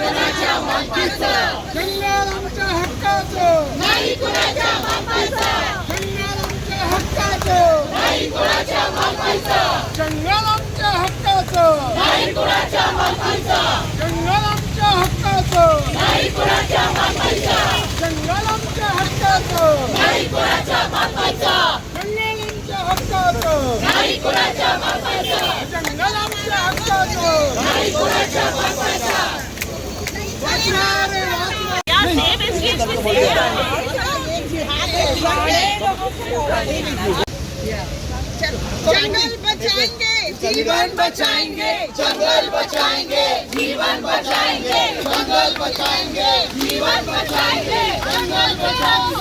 जंगल आमच्या हक्काचं, नाही कुणाच्या बापाचं. जंगल आमच्या हक्काचं, नाही कुणाच्या बापाचं. जंगल आमच्या हक्काचं, नाही कुणाच्या बापाचं. जंगल आमच्या हक्काचं, नाही कुणाच्या बापाचं. जंगल आमच्या हक्काचं, नाही कुणाच्या बापाचं. जंगल आमच्या हक्काचं, नाही कुणाच्या बापाचं. जंगल आमच्या हक्काचं, नाही कुणाच्या बापाचं. वाचवा रे वाचवा. जंगल बचाएंगे जीवन बचाएंगे, जंगल बचाएंगे जीवन बचाएंगे, जंगल बचाएंगे जीवन बचाएंगे, जंगल बचाएंगे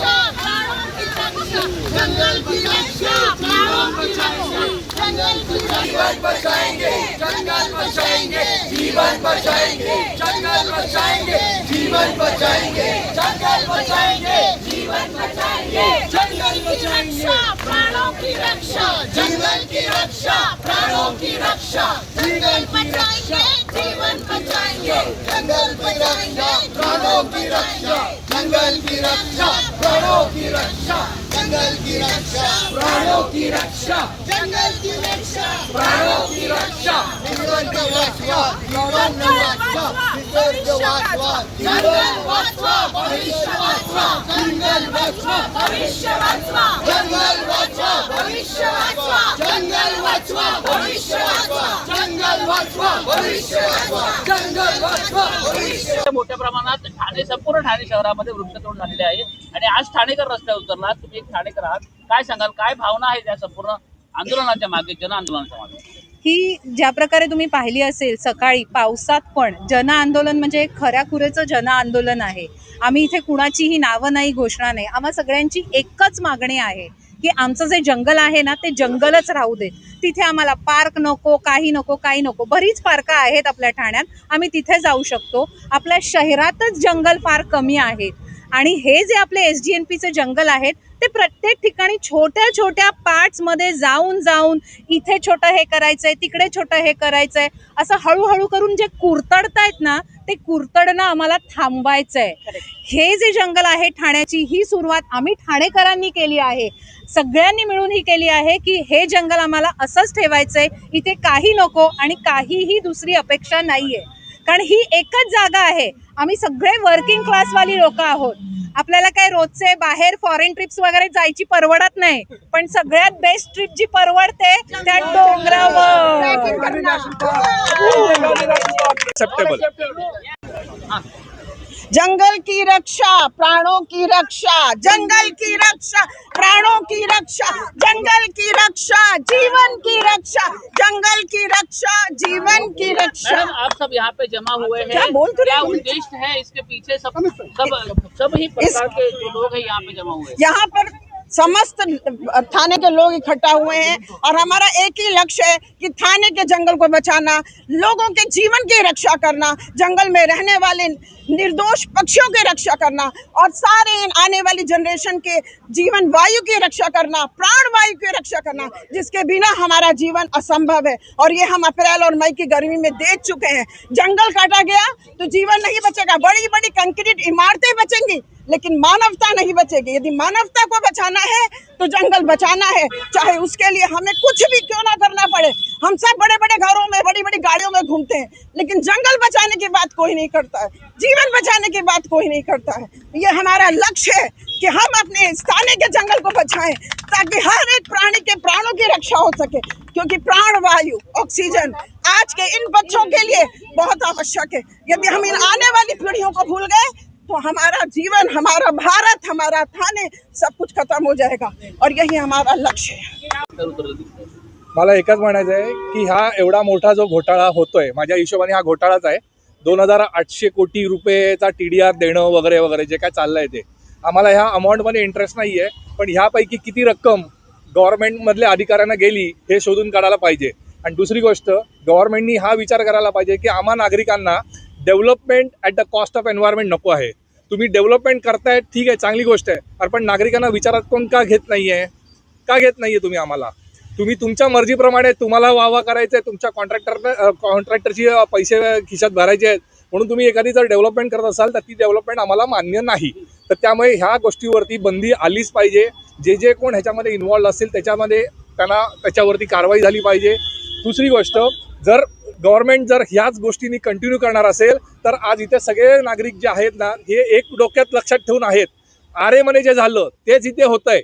जंगल की रक्षा, प्राणों की रक्षा. जंगल की जीवन बचाएंगे, जंगल बचाएंगे जीवन बचाएंगे, जंगल बचाएंगे जीवन बचाएंगे, जंगल बचाएंगे जीवन बचाएंगे, जंगल बचाएंगे प्राणों की रक्षा, जंगल की रक्षा, प्राणों की रक्षा. जंगल बचाएंगे जीवन बचाएंगे, जंगल बचाएंगे प्राणों की रक्षा, जंगल की रक्षा, प्राणों की रक्षा. जंगल की रक्षा, प्राणों की रक्षा, जंगल की रक्षा, प्राणों की रक्षा. जीवन की रक्षा, जीवन वाचवा, निसर्ग वाचवा, जंगल वाचवा, भविष्य वाचवा. जंगल वाचवा, भविष्य वाचवा. जंगल वाचवा, भविष्य वाचवा. जंगल वाचवा, भविष्य वाचवा. जंगल वाचवा, भविष्य वाचवा. जंगल वाचवा, भविष्य. मोठ्या प्रमाणात ठाणे, संपूर्ण ठाणे शहरामध्ये वृक्षतोड झालेले आहे आणि आज ठाणेकर रस्त्यावर उतरला. तुम्ही एक ठाणेकर आहात, काय सांगाल, काय भावना आहे त्या संपूर्ण आंदोलनाच्या मागे, जन आंदोलनाच्या मागे? ही ज्या प्रकारे तुम्ही पाहिली असेल सकाळी पावसात पण जन आंदोलन म्हणजे खऱ्याखुरेचं जन आंदोलन आहे. आम्ही इथे कुणाचीही नावं नाही, घोषणा नाही. आम्हा सगळ्यांची एकच मागणी आहे की आमचं जे जंगल आहे ना ते जंगलच राहू दे. तिथे आम्हाला पार्क नको, काही नको, काही नको. बरीच पार्क आहेत आपल्या ठाण्यात, आम्ही तिथे जाऊ शकतो. आपल्या शहरातच जंगल फार कमी आहेत आणि हे जे आपले SGNPचे जंगल आहेत ते प्रत्येक ठिकाणी छोट्या छोट्या पार्ट्समध्ये जाऊन जाऊन इथे छोटं हे करायचंय, तिकडे छोटं हे करायचंय, असं हळूहळू करून जे कुरतडतायत ना ते कुरतडणं आम्हाला थांबवायचंय. हे जे जंगल आहे ठाण्याची, ही सुरुवात आम्ही ठाणेकरांनी केली आहे, सगळ्यांनी मिळून ही केली आहे की हे जंगल आम्हाला असंच ठेवायचंय. इथे काही नको आणि काहीही दुसरी अपेक्षा नाहीये, कारण ही एकच जागा आहे. आम्ही सगळे वर्किंग क्लासवाली लोक आहोत. आपल्याला काय रोजचे बाहेर फॉरेन ट्रिप्स वगैरे जायची परवडत नाही, पण सगळ्यात बेस्ट ट्रिप जी परवडते त्या डोंगरावर. जंगल की रक्षा, प्राणों की रक्षा. जंगल की रक्षा, प्राणों की रक्षा. जंगल की रक्षा, जीवन की रक्षा. जंगल की रक्षा, जीवन की रक्षा. मैडम, आप सब यहाँ पे जमा हुए हैं, क्या बोल तो क्या रहे हैं? उद्देश्य है इसके पीछे? सब ही प्रकार के जो लोग हैं यहाँ पे जमा हुए हैं. यहाँ पर समस्त थाने के लोग इकट्ठा हुए हैं और हमारा एक ही लक्ष्य है कि थाने के जंगल को बचाना, लोगों के जीवन की रक्षा करना, जंगल में रहने वाले निर्दोष पक्षियों की रक्षा करना और सारे आने वाली जनरेशन के जीवन वायु की रक्षा करना, प्राण वायु की रक्षा करना, जिसके बिना हमारा जीवन असंभव है. और ये हम अप्रैल और मई की गर्मी में देख चुके हैं. जंगल काटा गया तो जीवन नहीं बचेगा. बड़ी बड़ी कंक्रीट इमारतें बचेंगी लेकिन मानवता नहीं बचेगी. यदि मानवता को बचाना है तो जंगल बचाना है, चाहे उसके लिए हमें कुछ भी क्यों ना करना पड़े. हम सब बड़े बड़े घरों में, बड़ी बड़ी गाड़ियों में घूमते हैं, लेकिन जंगल बचाने की बात कोई नहीं करता है, जीवन बचाने की बात कोई नहीं करता है. ये हमारा लक्ष्य है कि हम अपने स्थानीय के जंगल को बचाएं ताकि हर एक प्राणी के प्राणों की रक्षा हो सके, क्योंकि प्राण वायु, ऑक्सीजन आज के इन बच्चों के लिए बहुत आवश्यक है. यदि हम इन आने वाली पीढ़ियों को भूल गए तो हमारा जीवन, हमारा भारत, हमारा थाने सब कुछ खत्म हो जाएगा. और यही हमारा लक्ष्य है. मला एकच म्हणायचं आहे की हा एवढा मोठा जो घोटाळा होतोय, माझ्या हिशोबाने हा घोटाळाच आहे. 2800 कोटी रुपयेचा TDR देणं वगैरे वगैरे जे काय चाललंय ते आम्हाला ह्या अमाऊंटमध्ये इंटरेस्ट नाही आहे, पण ह्यापैकी किती रक्कम गव्हर्नमेंटमधल्या अधिकाऱ्यांना गेली हे शोधून काढायला पाहिजे. आणि दुसरी गोष्ट, गव्हर्नमेंटनी हा विचार करायला पाहिजे की आम्हा नागरिकांना development at the cost of environment नको आहे. तुम्ही डेव्हलपमेंट करताय, ठीक आहे, चांगली गोष्ट आहे, पण नागरिकांना विचारात कोण का घेत नाही आहे? का घेत नाही आहे तुम्ही आम्हाला? तुम्ही तुमच्या मर्जीप्रमाणे तुम्हाला वावा करायचं आहे, तुमच्या कॉन्ट्रॅक्टरची पैसे खिशात भरायचे आहेत म्हणून तुम्ही एखादी जर डेव्हलपमेंट करत असाल तर ती डेव्हलपमेंट आम्हाला मान्य नाही. तर त्यामुळे ह्या गोष्टीवरती बंदी आलीच पाहिजे. जे कोण ह्याच्यामध्ये इन्व्हॉल्व असतील त्याच्यावरती कारवाई झाली पाहिजे. दुसरी गोष्ट, जर गव्हर्नमेंट जर ह्याच गोष्टींनी कंटिन्यू करणार असेल तर आज इथे सगळे नागरिक जे आहेत ना, हे एक डोक्यात लक्षात ठेवून आहेत, आरेमध्ये जे झालं तेच इथे होतंय.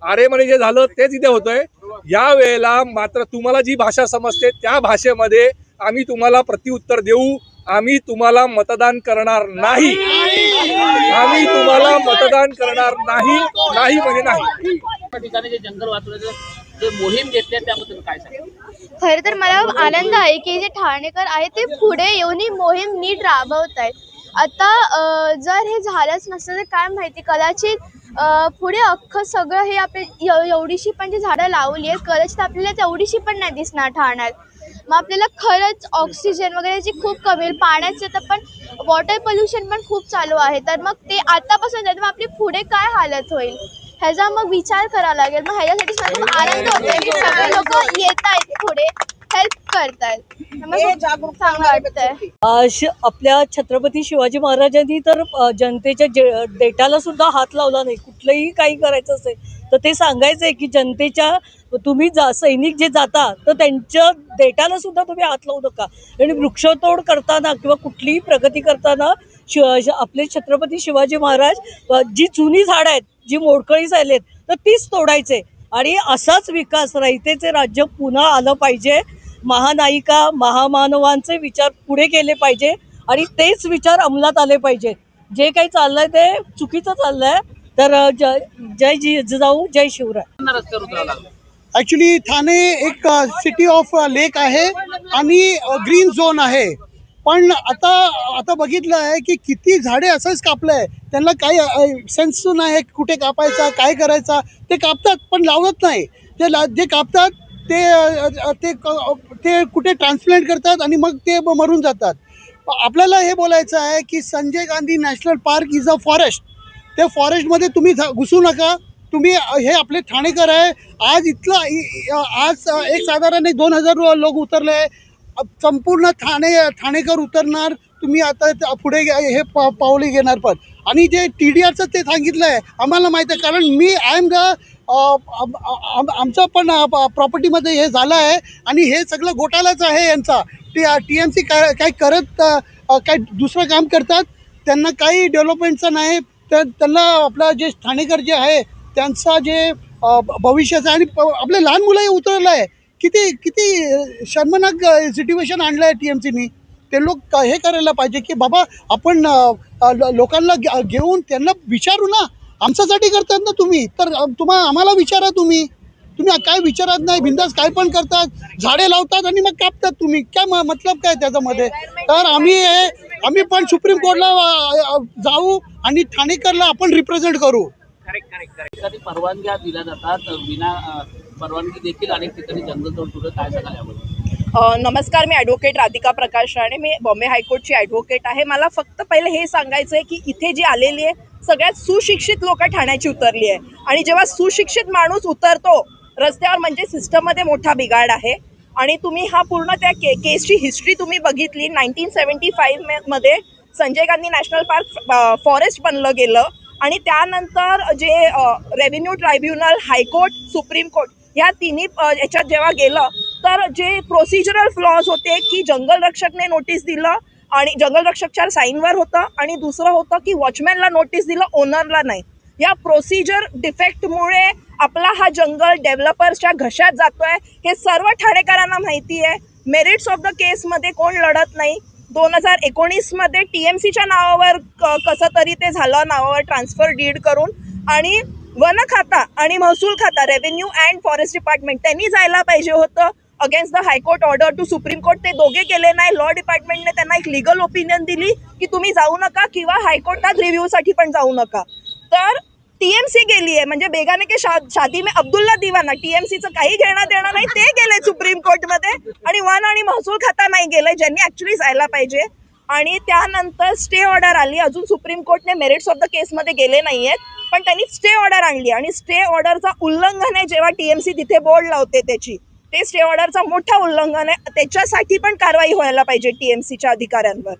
आरेमध्ये जे झालं तेच इथे होतंय. या वेळेला मात्र तुम्हाला जी भाषा समजते त्या भाषेमध्ये आम्ही तुम्हाला प्रत्युत्तर देऊ. आम्ही तुम्हाला मतदान करणार नाही. आम्ही तुम्हाला मतदान करणार नाही. नाही म्हणजे नाही. त्या ठिकाणी जे जंगल वाचवण्याचं जे मोहीम घेतली त्याबद्दल काय सांगाल? खरं तर मला आनंद आहे की जे ठाणेकर आहेत ते पुढे येऊन ही मोहीम नीट राबवत आहेत. आता जर हे झालंच नसतं तर काय माहिती, कदाचित पुढे अख्खं सगळं हे आपले एवढीशी पण जी झाडं लावली आहेत कदाचित आपल्याला तेवढीशी पण नाही दिसणार ठाण्यात. मग आपल्याला खरंच ऑक्सिजन वगैरेची खूप कमी होईल. पाण्याचं तर पण वॉटर पोल्युशन पण खूप चालू आहे. तर मग ते आतापासून झालं मग आपली पुढे काय हालत होईल ह्याचा मग विचार करावा लागेल. मग ह्याच्यासाठी मला खूप आनंद होतोय की सगळे लोक येत आहेत पुढे, हेल्प करतायत. मला खूप चांगलं वाटतंय. आपल्या छत्रपती शिवाजी महाराजांनी तर जनतेच्या डेटाला सुद्धा हात लावला नाही. कुठलंही काही करायचं असेल तर ते सांगायचंय की जनतेच्या तुम्ही सैनिक जे जाता तर त्यांच्या डेटाला सुद्धा तुम्ही हात लावू नका. आणि वृक्षतोड करताना किंवा कुठलीही प्रगती करताना आपले छत्रपती शिवाजी महाराज जी जुनी झाडं आहेत, जी मोडकळी झालेत तर तीच तोडायचे. आणि असाच विकास, रयतेचे राज्य पुन्हा आलं पाहिजे. महानायिका महामानवांचे विचार पुढे केले पाहिजे आणि तेच विचार अंमलात आले पाहिजे. जे काही चाललंय ते चुकीचं चाललंय. तर जय जिजाऊ जय शिवराय. रस्त्यावर उतरावं लागलं. ॲक्च्युली ठाणे एक सिटी ऑफ लेक आहे आणि ग्रीन झोन आहे. पण आता बघितलं आहे की किती झाडे असंच कापलं आहे. त्यांना काही सेन्स नाही कुठे कापायचा काय करायचा. ते कापतात पण लावत नाही. जे कापतात ते कुठे ट्रान्सप्लांट करतात आणि मग ते मरून जातात. आपल्याला हे बोलायचं आहे की Sanjay Gandhi national park is a forest. ते फॉरेस्टमध्ये तुम्ही घुसू नका. तुम्ही हे आपले ठाणेकर आहे. आज एक साधारण 2,000 लोक उतरले. संपूर्ण ठाणेकर उतरणार. तुम्ही आता पुढे हे पावले घेणार. पण आणि जे TDRचं ते सांगितलं आहे आम्हाला माहीत आहे, कारण मी आमचं पण प्रॉपर्टीमध्ये हे झालं आहे आणि हे सगळं घोटाळाच आहे यांचा. TMC काय करत काय दुसरं काम करतात. त्यांना काही डेव्हलपमेंटचं नाही. तर त्यांना आपलं जे ठाणेकर जे आहे त्यांचा जे भविष्याचं आणि आपले लहान मुलंही उतरलं आहे. किती शर्मनाक सिच्युएशन आणलं आहे TMCनी. ते लोक हे करायला पाहिजे की बाबा आपण लोकांना घेऊन त्यांना विचारू ना. आमच्यासाठी करतात ना तुम्ही, तर आम्हाला विचारा. तुम्ही काय विचारत नाही. बिंदास काय पण करतात. झाडे लावतात आणि मग कापतात. तुम्ही काय मतलब काय त्याच्यामध्ये. तर आम्ही पण सुप्रीम कोर्टला जाऊ आणि ठाणेकरला आपण रिप्रेझेंट करू. एखादी परवानग्या दिल्या जातात, विना परवानगी देखील अनेक ठिकाणी जंगलतोड सुरू. काय सांगाल याबद्दल? नमस्कार, मी ॲडव्होकेट राधिका प्रकाश राणे. मी बॉम्बे हायकोर्टची ॲडव्होकेट आहे. मला फक्त पहिले हे सांगायचं आहे की इथे जी आलेली आहे सगळ्यात सुशिक्षित लोक ठाण्याची उतरली आहे. आणि जेव्हा सुशिक्षित माणूस उतरतो रस्त्यावर म्हणजे सिस्टममध्ये मोठा बिघाड आहे. आणि तुम्ही हा पूर्ण त्या केसची हिस्ट्री तुम्ही बघितली. 1975 मध्ये Sanjay Gandhi national park forest बनलं गेलं आणि त्यानंतर जे revenue tribunal, high court, supreme court ह्या तिन्ही याच्यात जेव्हा गेलं तर जे प्रोसिजरल फ्लॉज होते की जंगल रक्षकने नोटीस दिलं आणि जंगल रक्षकच्या साईनवर होतं आणि दुसरं होतं की वॉचमॅनला नोटीस दिलं, ओनरला नाही. या प्रोसिजर डिफेक्टमुळे आपला हा जंगल डेव्हलपर्सच्या घशात जातोय हे सर्व ठाणेकरांना माहिती आहे. मेरिट्स ऑफ द केसमध्ये कोण लढत नाही. 2019 मध्ये TMCच्या नावावर कसं तरी ते झालं, नावावर ट्रान्सफर डीड करून. आणि वन खाता आणि महसूल खाता, रेव्हेन्यू अँड फॉरेस्ट डिपार्टमेंट त्यांनी जायला पाहिजे होतं against the high court order to Supreme Court. ते दोघे गेले नाही. लॉ डिपार्टमेंटने त्यांना एक लिगल ओपिनियन दिली की तुम्ही जाऊ नका किंवा हायकोर्टात रिव्ह्यूसाठी पण जाऊ नका. तर TMC गेली आहे म्हणजे बेगाने के शादी में अब्दुल्ला दिवाना. TMCचं काही घेणं देणं नाही. ते गेले सुप्रीम कोर्टमध्ये आणि वन आणि महसूल खाता नाही गेले ज्यांनी ॲक्च्युली जायला पाहिजे. आणि त्यानंतर स्टे ऑर्डर आली. अजून सुप्रीम कोर्टने मेरिट्स ऑफ द केसमध्ये गेले नाही आहेत पण त्यांनी स्टे ऑर्डर आणली. आणि स्टे ऑर्डरचा उल्लंघन आहे जेव्हा TMC तिथे बोर्ड लावते त्याची, ते स्टे ऑर्डरचा मोठा उल्लंघन आहे. त्याच्यासाठी पण कारवाई व्हायला पाहिजे TMCच्या अधिकाऱ्यांवर.